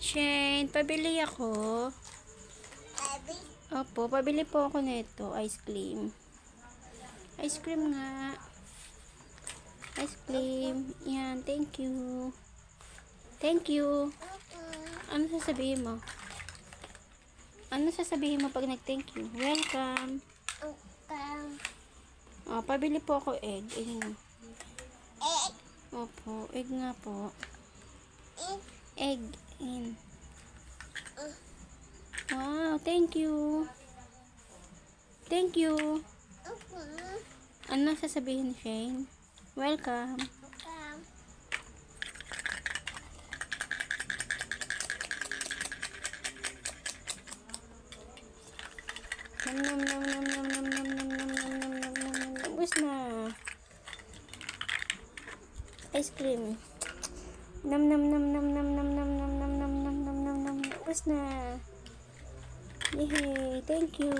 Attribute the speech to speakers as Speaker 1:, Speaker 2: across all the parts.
Speaker 1: Shane, pabili ako. Opo, pabili po ako nito, ice cream. Ice cream nga. Ice cream. Yan, thank you. Thank you. Ano sasabihin mo? Ano sasabihin mo pag nag-thank you? Welcome. Oh, pabili po ako egg. Egg. Opo, egg nga po. Egg. In. Wow, thank you. Thank you. Ano sasabihin, Shane? Welcome. Nom nom nom nom nom nom nom nom nom nom nom nom nom. Ubus na. Ice cream. Nom nom nom nom nom nom nom nom nom nom nom nom nom nom. Ubus na. Yay, thank you.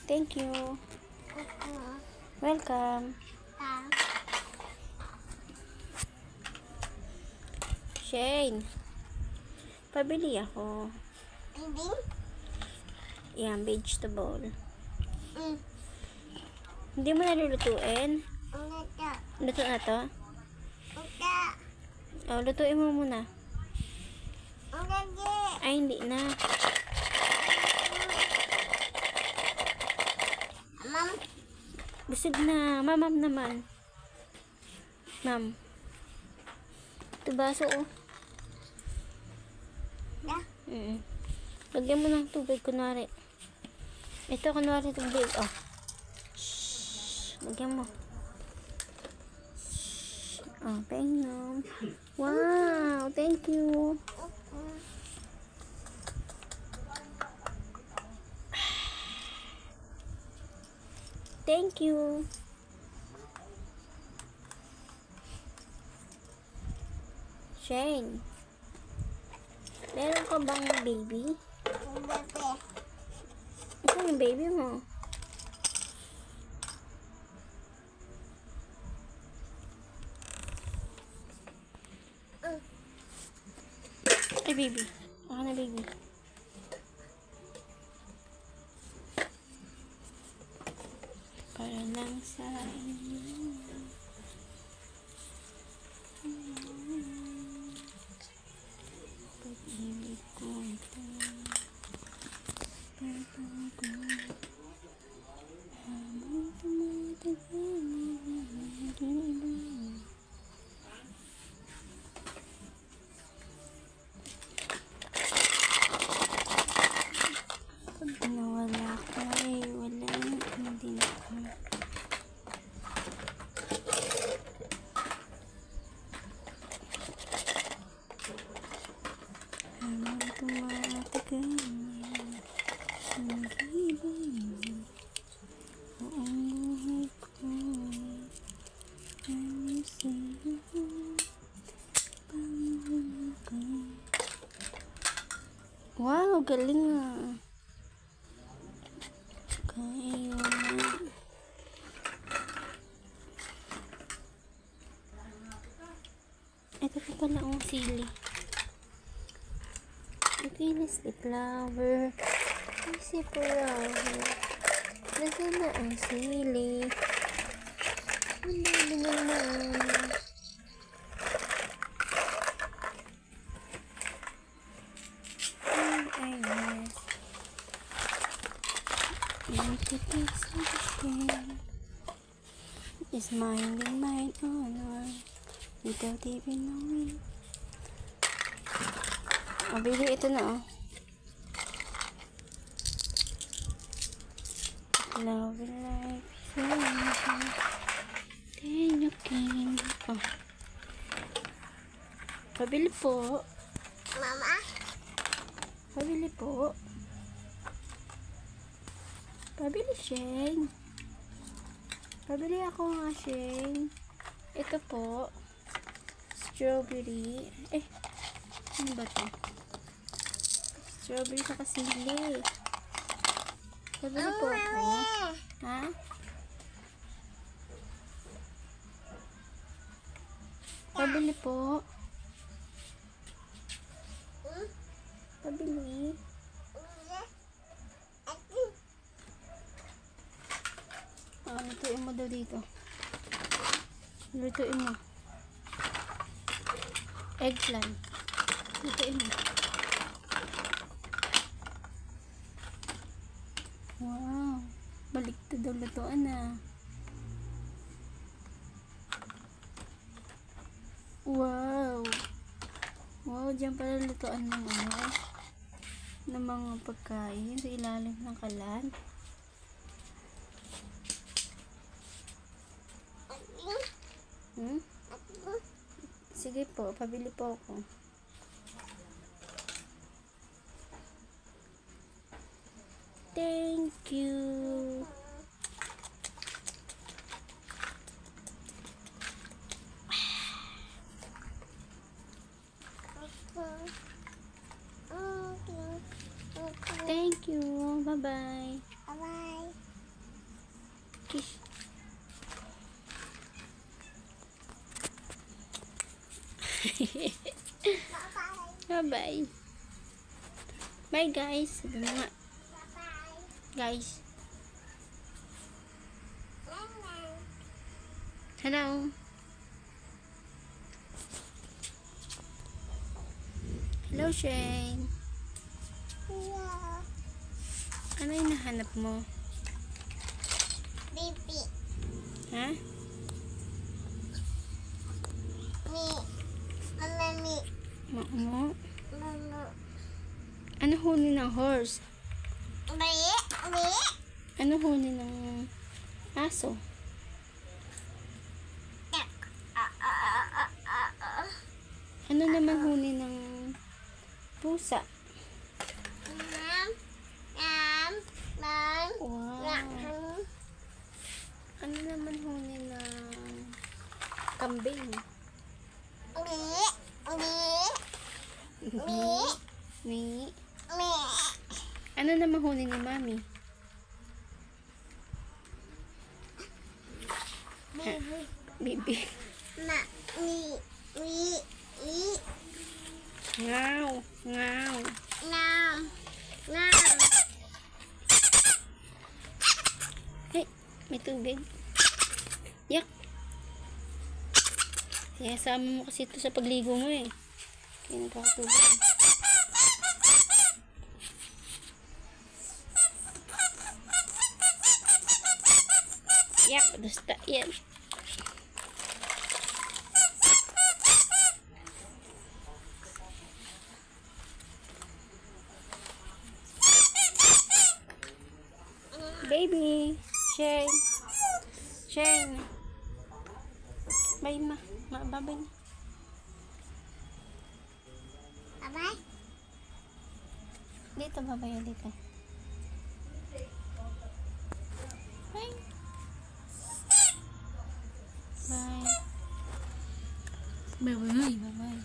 Speaker 1: Thank you. Welcome. Shane, pabili ako. Yan, vegetable. Hindi mo nalulutuin? Luto na to? Oh, lutuin mo muna. Ay, hindi na. Busog na. Mamam naman. Mam. Ito baso, oh. Lagyan mo ng tubig, kunwari. Ito, kunwari tubig, oh. Shhh. Lagyan mo. Shhh. Oh, painom. Wow, thank you. Thank you. Shane, meron ka bang baby? Ito yung baby mo. Ay, baby. Ako na, baby. Para lang sa inyo. Pag-ibig ko ito. Pagpapag ko. Habang tumatagal nag-iiba. Pag nawala ka eh, wala hindi na ka. Habang tumatagal nag-iiba. Buong buhay ko ay sa'yo. Pangalaman ka. Wow, galing ah. Kaya ito pa pala ang sili. Ikinis ni flower. Si flower. Nasaan na ang sili? Hindi naman. Ay, yes. Make it taste understand. It's mine and mine honor. Without even knowing. Oh, baby, ito na, oh. Love life is then you can. Oh. Pabili po.
Speaker 2: Mama?
Speaker 1: Pabili po. Pabili, Shane. Pabili ako nga, Shane. Ito po. Strawberry. Eh, ano ba ito? Strawberry sa kasili. Pabili po ako. Ha? Pabili po. dito. Lutuin mo. Eggplant. Lutuin mo. Wow. Baliktad daw lutuan na. Wow. Wow, dyan pala lutuan ng ng mga pagkain sa ilalim ng kalan. Sige po, pabili po ako. Thank you. Thank you. Bye-bye.
Speaker 2: Bye-bye.
Speaker 1: Kiss. Bye-bye. Bye guys. Sabi mo nga. Guys. Hello. Hello, Shane.
Speaker 2: Yeah.
Speaker 1: Ano yung nahanap mo?
Speaker 2: Baby.
Speaker 1: Ha?
Speaker 2: Mami.
Speaker 1: Mamo?
Speaker 2: Mama.
Speaker 1: Ano huni ng horse?
Speaker 2: Mami.
Speaker 1: Ano huni ng aso? Ano naman huni ng pusa? Wow. Ano naman huni ng kambing? Ni? Ano naman huni ni Mami? Bibi. Ngaw. Ngaw. Hey, may tubig. Yak. Sinasama mo kasi ito sa pagligo mo eh. Kaya nagkakatubig. Yak, dusta yan. Baby, Shane. Shane. Bye ma. Babay na.
Speaker 2: Bye-bye.
Speaker 1: Dito, babay dito. Bye. Bye. Bye-bye. Bye-bye.